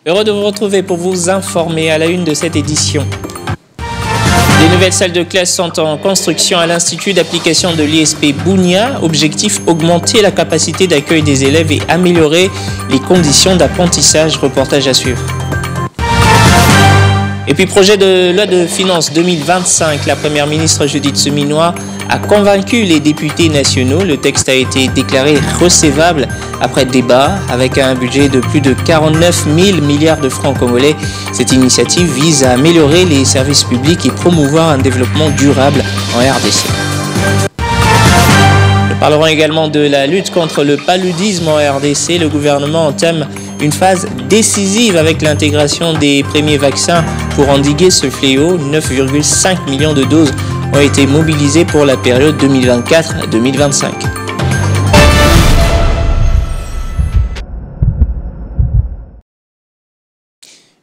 Heureux de vous retrouver pour vous informer à la une de cette édition. Les nouvelles salles de classe sont en construction à l'Institut d'application de l'ISP Bunia. Objectif, augmenter la capacité d'accueil des élèves et améliorer les conditions d'apprentissage. Reportage à suivre. Et puis, projet de loi de finances 2025, la première ministre Judith Suminwa a convaincu les députés nationaux. Le texte a été déclaré recevable après débat avec un budget de plus de 49 000 milliards de francs congolais. Cette initiative vise à améliorer les services publics et promouvoir un développement durable en RDC. Nous parlerons également de la lutte contre le paludisme en RDC. Le gouvernement entame une phase décisive avec l'intégration des premiers vaccins pour endiguer ce fléau. 9,5 millions de doses ont été mobilisées pour la période 2024-2025.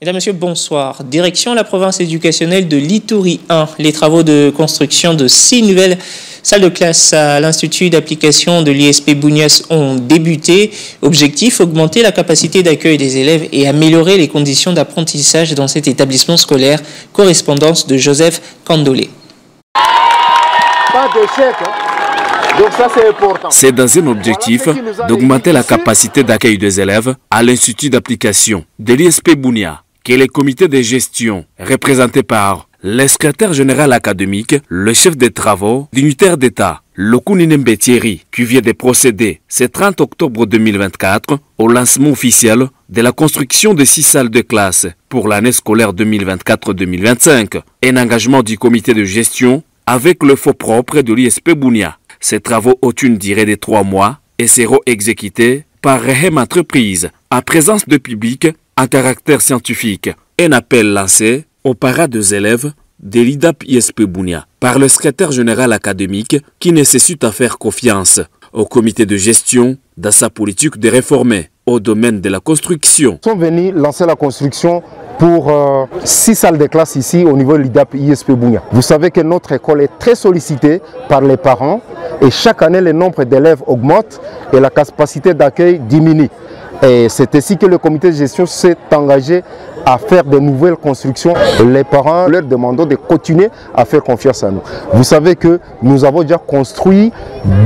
Mesdames, Messieurs, bonsoir. Direction la province éducationnelle de l'Ituri 1. Les travaux de construction de 6 nouvelles salles de classe à l'Institut d'application de l'ISP Bunia ont débuté. Objectif, augmenter la capacité d'accueil des élèves et améliorer les conditions d'apprentissage dans cet établissement scolaire. Correspondance de Joseph Kandolé. Pas d'échec, hein. Donc ça c'est important. C'est dans un objectif d'augmenter la capacité d'accueil des élèves à l'Institut d'application de l'ISP Bunia que les comités de gestion représentés par le secrétaire général académique, le chef des travaux, dignitaire d'État, Lokunine Mbetieri, qui vient de procéder ce 30 octobre 2024 au lancement officiel de la construction de 6 salles de classe pour l'année scolaire 2024-2025. Un engagement du comité de gestion avec le fonds propre de l'ISP Bunia. Ces travaux ont une durée de 3 mois et seront exécutés par Rehem Entreprise en présence de public en caractère scientifique. Un appel lancé aux parents des élèves de l'IDAP ISP Bunia par le secrétaire général académique qui nécessite à faire confiance au comité de gestion dans sa politique de réformer au domaine de la construction. Nous sommes venus lancer la construction pour 6 salles de classe ici au niveau de l'IDAP ISP Bunia. Vous savez que notre école est très sollicitée par les parents et chaque année le nombre d'élèves augmente et la capacité d'accueil diminue. Et c'est ainsi que le comité de gestion s'est engagé à faire de nouvelles constructions. Les parents leur demandent de continuer à faire confiance à nous. Vous savez que nous avons déjà construit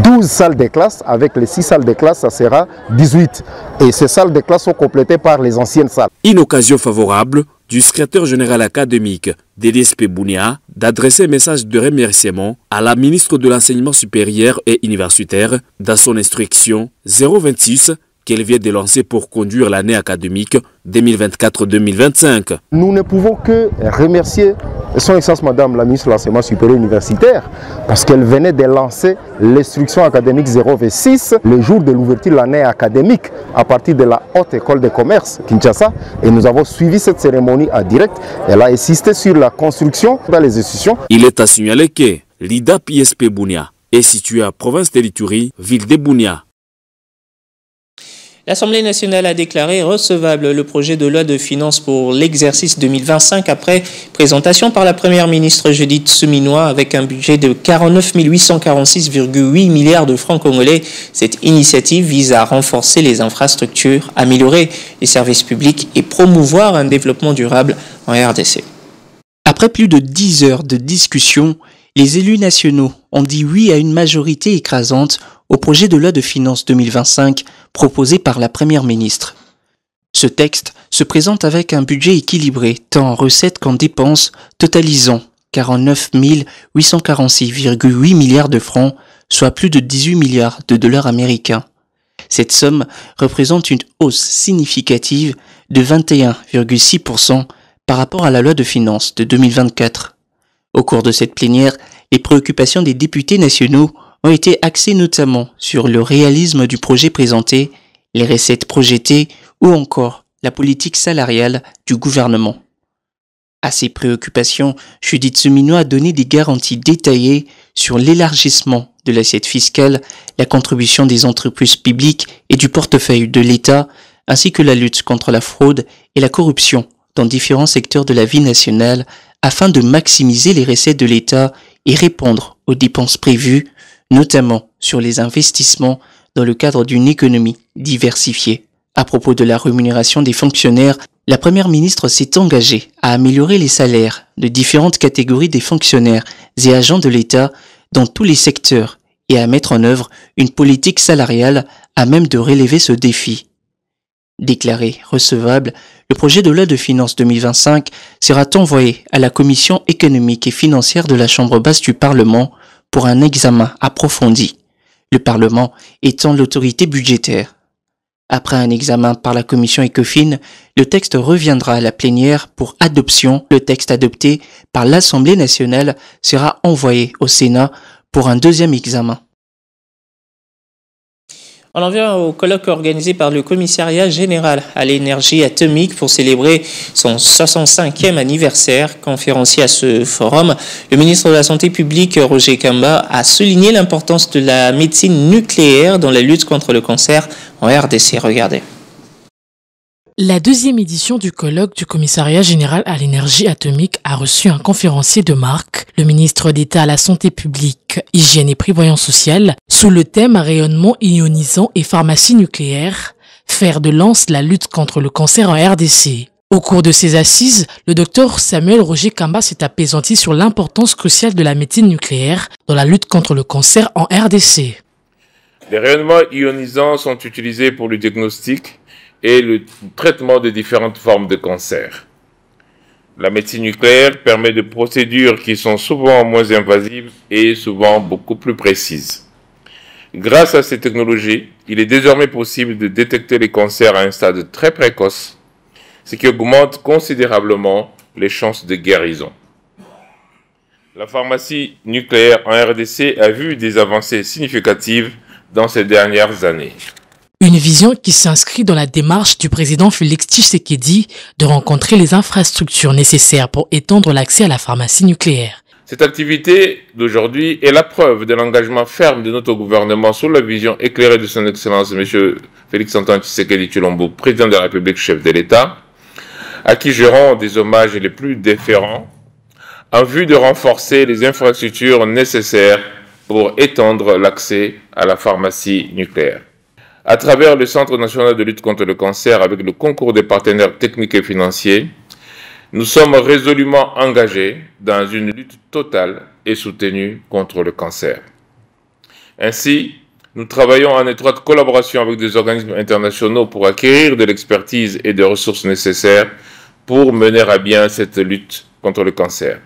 12 salles de classe. Avec les 6 salles de classe, ça sera 18. Et ces salles de classe sont complétées par les anciennes salles. Une occasion favorable du secrétaire général académique de l'ISP Bunia d'adresser un message de remerciement à la ministre de l'Enseignement supérieur et universitaire dans son instruction 026 qu'elle vient de lancer pour conduire l'année académique 2024-2025. Nous ne pouvons que remercier son Excellence Madame la ministre de l'Enseignement supérieur et universitaire parce qu'elle venait de lancer l'instruction académique 026 le jour de l'ouverture de l'année académique à partir de la Haute École de Commerce Kinshasa et nous avons suivi cette cérémonie en direct. Elle a insisté sur la construction dans les institutions. Il est à signaler que l'IDAP ISP Bunia est situé à province de l'Ituri, ville de Bunia. L'Assemblée nationale a déclaré recevable le projet de loi de finances pour l'exercice 2025 après présentation par la première ministre Judith Suminwa avec un budget de 49 846,8 milliards de francs congolais. Cette initiative vise à renforcer les infrastructures, améliorer les services publics et promouvoir un développement durable en RDC. Après plus de 10 heures de discussion, les élus nationaux ont dit oui à une majorité écrasante au projet de loi de finances 2025 proposé par la première ministre. Ce texte se présente avec un budget équilibré tant en recettes qu'en dépenses, totalisant 49 846,8 milliards de francs, soit plus de 18 milliards de dollars américains. Cette somme représente une hausse significative de 21,6% par rapport à la loi de finances de 2024. Au cours de cette plénière, les préoccupations des députés nationaux ont été axées notamment sur le réalisme du projet présenté, les recettes projetées ou encore la politique salariale du gouvernement. À ces préoccupations, Judith Suminwa a donné des garanties détaillées sur l'élargissement de l'assiette fiscale, la contribution des entreprises publiques et du portefeuille de l'État, ainsi que la lutte contre la fraude et la corruption dans différents secteurs de la vie nationale afin de maximiser les recettes de l'État et répondre aux dépenses prévues, notamment sur les investissements dans le cadre d'une économie diversifiée. À propos de la rémunération des fonctionnaires, La Première ministre s'est engagée à améliorer les salaires de différentes catégories des fonctionnaires et agents de l'État dans tous les secteurs et à mettre en œuvre une politique salariale à même de relever ce défi. Déclaré recevable, le projet de loi de finances 2025 sera envoyé à la Commission économique et financière de la Chambre basse du Parlement pour un examen approfondi, le Parlement étant l'autorité budgétaire. Après un examen par la Commission ECOFIN, le texte reviendra à la plénière pour adoption. Le texte adopté par l'Assemblée nationale sera envoyé au Sénat pour un deuxième examen. On en vient au colloque organisé par le Commissariat général à l'énergie atomique pour célébrer son 65e anniversaire. Conférencier à ce forum, le ministre de la Santé publique, Roger Kamba, a souligné l'importance de la médecine nucléaire dans la lutte contre le cancer en RDC. Regardez. La deuxième édition du colloque du Commissariat général à l'énergie atomique a reçu un conférencier de marque, le ministre d'État à la Santé publique, Hygiène et Prévoyance sociale, sous le thème rayonnement ionisant et pharmacie nucléaire, fer de lance la lutte contre le cancer en RDC. Au cours de ces assises, le docteur Samuel Roger Kamba s'est apaisanti sur l'importance cruciale de la médecine nucléaire dans la lutte contre le cancer en RDC. Les rayonnements ionisants sont utilisés pour le diagnostic et le traitement de différentes formes de cancer. La médecine nucléaire permet de procédures qui sont souvent moins invasives et souvent beaucoup plus précises. Grâce à ces technologies, il est désormais possible de détecter les cancers à un stade très précoce, ce qui augmente considérablement les chances de guérison. La pharmacie nucléaire en RDC a vu des avancées significatives dans ces dernières années. Une vision qui s'inscrit dans la démarche du président Félix Tshisekedi de rencontrer les infrastructures nécessaires pour étendre l'accès à la pharmacie nucléaire. Cette activité d'aujourd'hui est la preuve de l'engagement ferme de notre gouvernement sous la vision éclairée de son Excellence M. Félix-Antoine Tshisekedi Tshilombo, président de la République, chef de l'État, à qui je rends des hommages les plus déférents, en vue de renforcer les infrastructures nécessaires pour étendre l'accès à la pharmacie nucléaire. À travers le Centre national de lutte contre le cancer, avec le concours des partenaires techniques et financiers, nous sommes résolument engagés dans une lutte totale et soutenue contre le cancer. Ainsi, nous travaillons en étroite collaboration avec des organismes internationaux pour acquérir de l'expertise et des ressources nécessaires pour mener à bien cette lutte contre le cancer.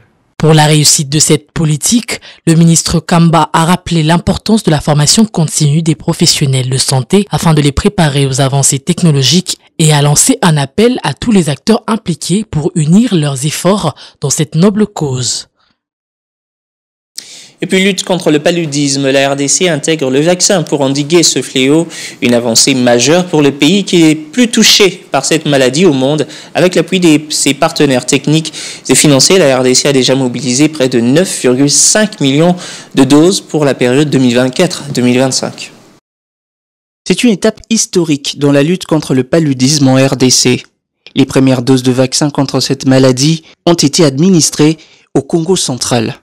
Pour la réussite de cette politique, le ministre Kamba a rappelé l'importance de la formation continue des professionnels de santé afin de les préparer aux avancées technologiques et a lancé un appel à tous les acteurs impliqués pour unir leurs efforts dans cette noble cause. Et puis lutte contre le paludisme, la RDC intègre le vaccin pour endiguer ce fléau, une avancée majeure pour le pays qui est plus touché par cette maladie au monde. Avec l'appui de ses partenaires techniques et financiers, la RDC a déjà mobilisé près de 9,5 millions de doses pour la période 2024-2025. C'est une étape historique dans la lutte contre le paludisme en RDC. Les premières doses de vaccins contre cette maladie ont été administrées au Congo central.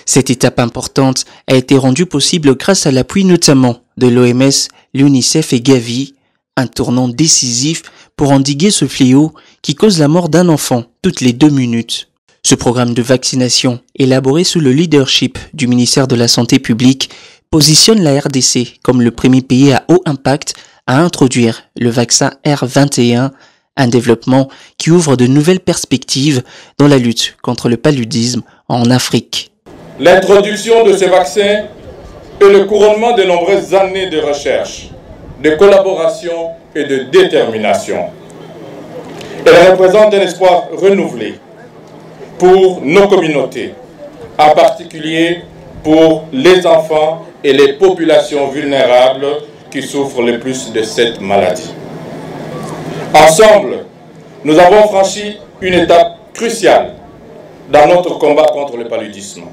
Cette étape importante a été rendue possible grâce à l'appui notamment de l'OMS, l'UNICEF et Gavi, un tournant décisif pour endiguer ce fléau qui cause la mort d'un enfant toutes les 2 minutes. Ce programme de vaccination, élaboré sous le leadership du ministère de la Santé publique, positionne la RDC comme le premier pays à haut impact à introduire le vaccin R21, un développement qui ouvre de nouvelles perspectives dans la lutte contre le paludisme en Afrique. L'introduction de ce vaccin est le couronnement de nombreuses années de recherche, de collaboration et de détermination. Elle représente un espoir renouvelé pour nos communautés, en particulier pour les enfants et les populations vulnérables qui souffrent le plus de cette maladie. Ensemble, nous avons franchi une étape cruciale dans notre combat contre le paludisme.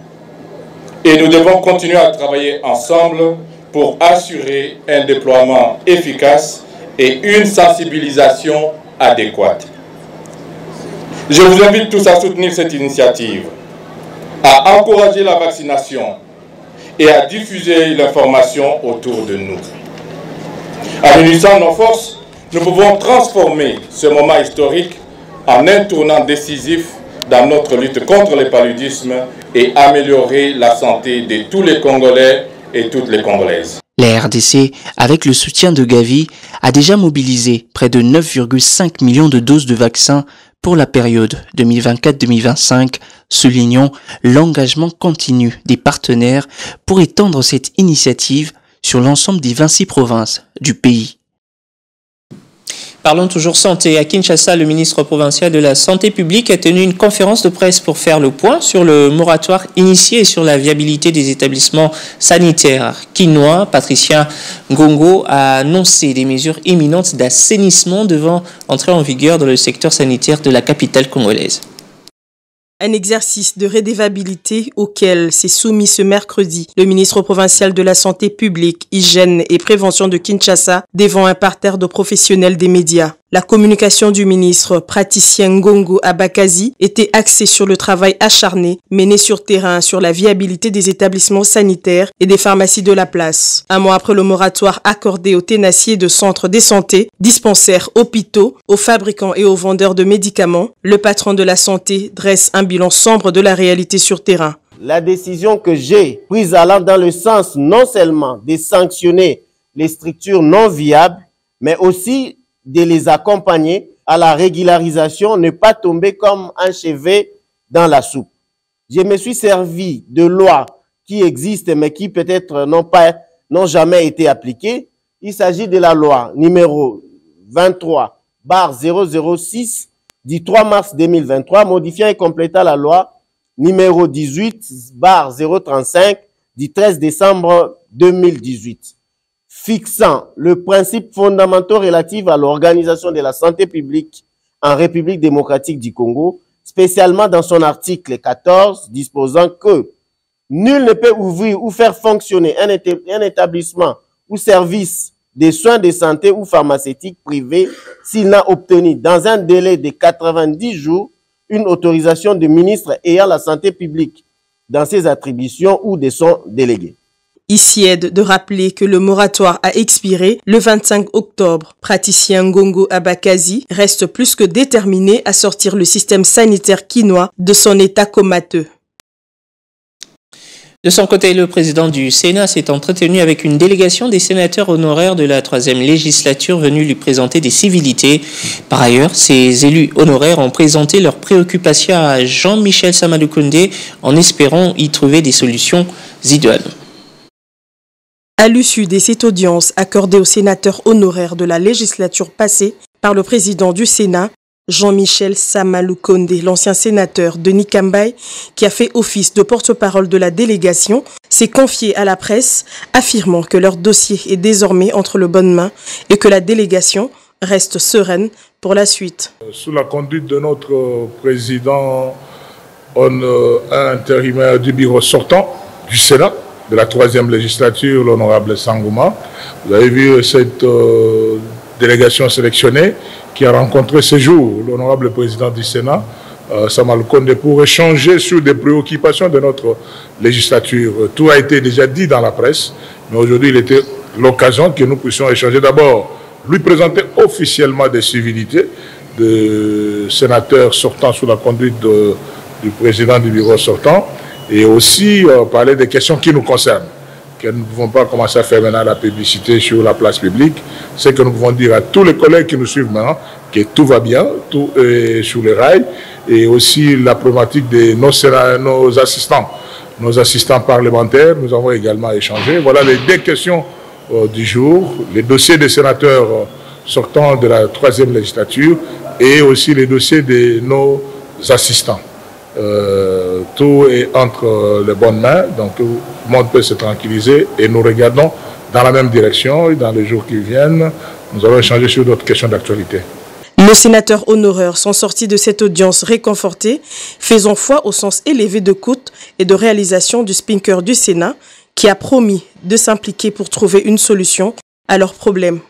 Et nous devons continuer à travailler ensemble pour assurer un déploiement efficace et une sensibilisation adéquate. Je vous invite tous à soutenir cette initiative, à encourager la vaccination et à diffuser l'information autour de nous. En unissant nos forces, nous pouvons transformer ce moment historique en un tournant décisif dans notre lutte contre le paludisme et améliorer la santé de tous les Congolais et toutes les Congolaises. La RDC, avec le soutien de Gavi, a déjà mobilisé près de 9,5 millions de doses de vaccins pour la période 2024-2025, soulignant l'engagement continu des partenaires pour étendre cette initiative sur l'ensemble des 26 provinces du pays. Parlons toujours santé. À Kinshasa, le ministre provincial de la Santé publique a tenu une conférence de presse pour faire le point sur le moratoire initié et sur la viabilité des établissements sanitaires quinois. Patricia Ngongo a annoncé des mesures imminentes d'assainissement devant entrer en vigueur dans le secteur sanitaire de la capitale congolaise. Un exercice de redevabilité auquel s'est soumis ce mercredi le ministre provincial de la Santé publique, Hygiène et Prévention de Kinshasa devant un parterre de professionnels des médias. La communication du ministre praticien Ngongo Abakazi était axée sur le travail acharné mené sur terrain sur la viabilité des établissements sanitaires et des pharmacies de la place. Un mois après le moratoire accordé aux tenaciers de centres de santé, dispensaires, hôpitaux, aux fabricants et aux vendeurs de médicaments, le patron de la santé dresse un bilan sombre de la réalité sur terrain. La décision que j'ai prise allant dans le sens non seulement de sanctionner les structures non viables, mais aussi de les accompagner à la régularisation, ne pas tomber comme un chevet dans la soupe. Je me suis servi de lois qui existent mais qui peut-être n'ont jamais été appliquées. Il s'agit de la loi numéro 23/006 du 3 mars 2023, modifiant et complétant la loi numéro 18/035 du 13 décembre 2018. Fixant le principe fondamental relatif à l'organisation de la santé publique en République démocratique du Congo, spécialement dans son article 14, disposant que nul ne peut ouvrir ou faire fonctionner un établissement ou service de soins de santé ou pharmaceutique privé s'il n'a obtenu dans un délai de 90 jours une autorisation du ministre ayant la santé publique dans ses attributions ou de son délégué. Ici aide de rappeler que le moratoire a expiré le 25 octobre. Praticien Ngongo Abakazi reste plus que déterminé à sortir le système sanitaire quinois de son état comateux. De son côté, le président du Sénat s'est entretenu avec une délégation des sénateurs honoraires de la 3e législature venus lui présenter des civilités. Par ailleurs, ces élus honoraires ont présenté leurs préoccupations à Jean-Michel Samalukonde en espérant y trouver des solutions idoines. À l'issue de cette audience accordée aux sénateurs honoraires de la législature passée par le président du Sénat, Jean-Michel Samalukonde, l'ancien sénateur Denis Kambay, qui a fait office de porte-parole de la délégation, s'est confié à la presse, affirmant que leur dossier est désormais entre de bonnes mains et que la délégation reste sereine pour la suite. Sous la conduite de notre président intérimaire du bureau sortant du Sénat, de la 3e législature, l'honorable Sangouma. Vous avez vu cette délégation sélectionnée qui a rencontré ce jour l'honorable président du Sénat, Samalukonde, pour échanger sur des préoccupations de notre législature. Tout a été déjà dit dans la presse, mais aujourd'hui il était l'occasion que nous puissions échanger. D'abord, lui présenter officiellement des civilités de sénateurs sortants sous la conduite du président du bureau sortant, et aussi parler des questions qui nous concernent, que nous ne pouvons pas commencer à faire maintenant la publicité sur la place publique. C'est que nous pouvons dire à tous les collègues qui nous suivent maintenant que tout va bien, tout est sur les rails, et aussi la problématique de nos assistants parlementaires, nous avons également échangé. Voilà les deux questions du jour, les dossiers des sénateurs sortants de la 3e législature et aussi les dossiers de nos assistants. Tout est entre les bonnes mains, donc tout le monde peut se tranquilliser et nous regardons dans la même direction et dans les jours qui viennent, nous allons échanger sur d'autres questions d'actualité. Nos sénateurs honoraires sont sortis de cette audience réconfortés, faisant foi au sens élevé de coût et de réalisation du speaker du Sénat qui a promis de s'impliquer pour trouver une solution à leurs problèmes.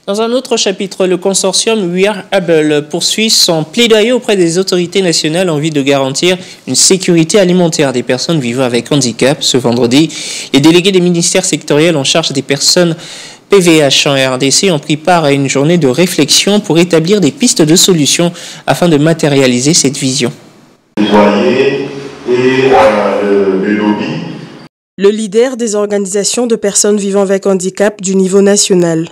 Dans un autre chapitre, le consortium We Are Able poursuit son plaidoyer auprès des autorités nationales en vue de garantir une sécurité alimentaire des personnes vivant avec handicap. Ce vendredi, les délégués des ministères sectoriels en charge des personnes PVH en RDC ont pris part à une journée de réflexion pour établir des pistes de solutions afin de matérialiser cette vision. Le leader des organisations de personnes vivant avec handicap du niveau national,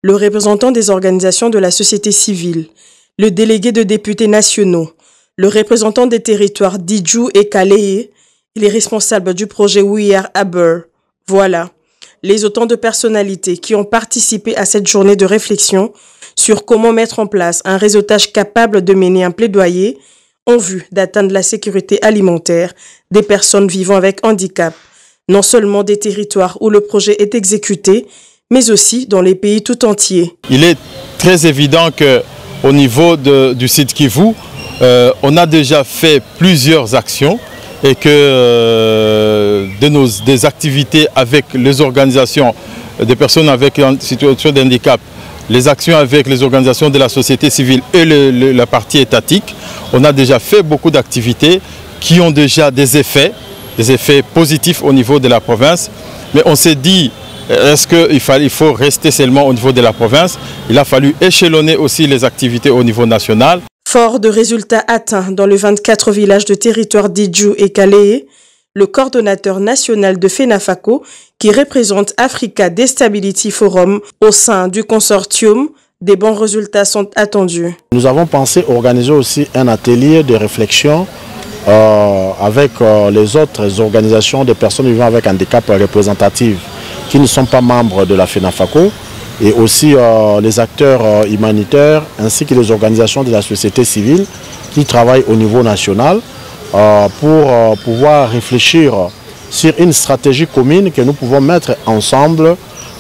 le représentant des organisations de la société civile, le délégué de députés nationaux, le représentant des territoires d'Idjou et Calais et les responsables du projet We Are Aber. Voilà, les autant de personnalités qui ont participé à cette journée de réflexion sur comment mettre en place un réseautage capable de mener un plaidoyer en vue d'atteindre la sécurité alimentaire des personnes vivant avec handicap, non seulement des territoires où le projet est exécuté, mais aussi dans les pays tout entiers. Il est très évident qu'au niveau du site Kivu, on a déjà fait plusieurs actions et que des activités avec les organisations des personnes avec une situation de handicap, les actions avec les organisations de la société civile et la partie étatique, on a déjà fait beaucoup d'activités qui ont déjà des effets positifs au niveau de la province. Mais on s'est dit, est-ce qu'il faut rester seulement au niveau de la province? Il a fallu échelonner aussi les activités au niveau national. Fort de résultats atteints dans les 24 villages de territoire d'Idjou et Calais, le coordonnateur national de FENAFACO, qui représente Africa Stability Forum au sein du consortium, des bons résultats sont attendus. Nous avons pensé organiser aussi un atelier de réflexion avec les autres organisations de personnes vivant avec handicap représentatives qui ne sont pas membres de la FENAFACO, et aussi les acteurs humanitaires ainsi que les organisations de la société civile qui travaillent au niveau national pour pouvoir réfléchir sur une stratégie commune que nous pouvons mettre ensemble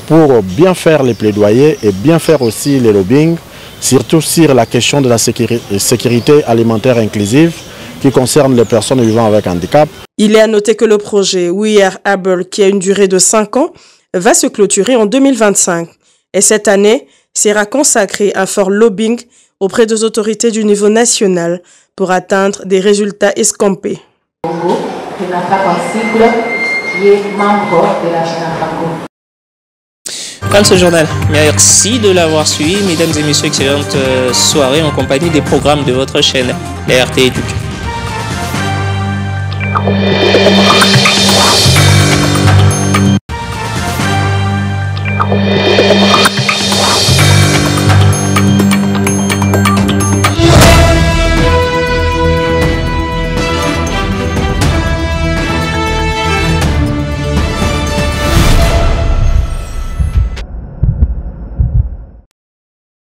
pour bien faire les plaidoyers et bien faire aussi les lobbying, surtout sur la question de la sécurité alimentaire inclusive qui concerne les personnes vivant avec handicap. Il est à noter que le projet We Are Able, qui a une durée de 5 ans, va se clôturer en 2025. Et cette année sera consacrée à un fort lobbying auprès des autorités du niveau national pour atteindre des résultats escomptés. Fin de ce journal. Merci de l'avoir suivi. Mesdames et messieurs, excellente soirée en compagnie des programmes de votre chaîne, la RT Éduc.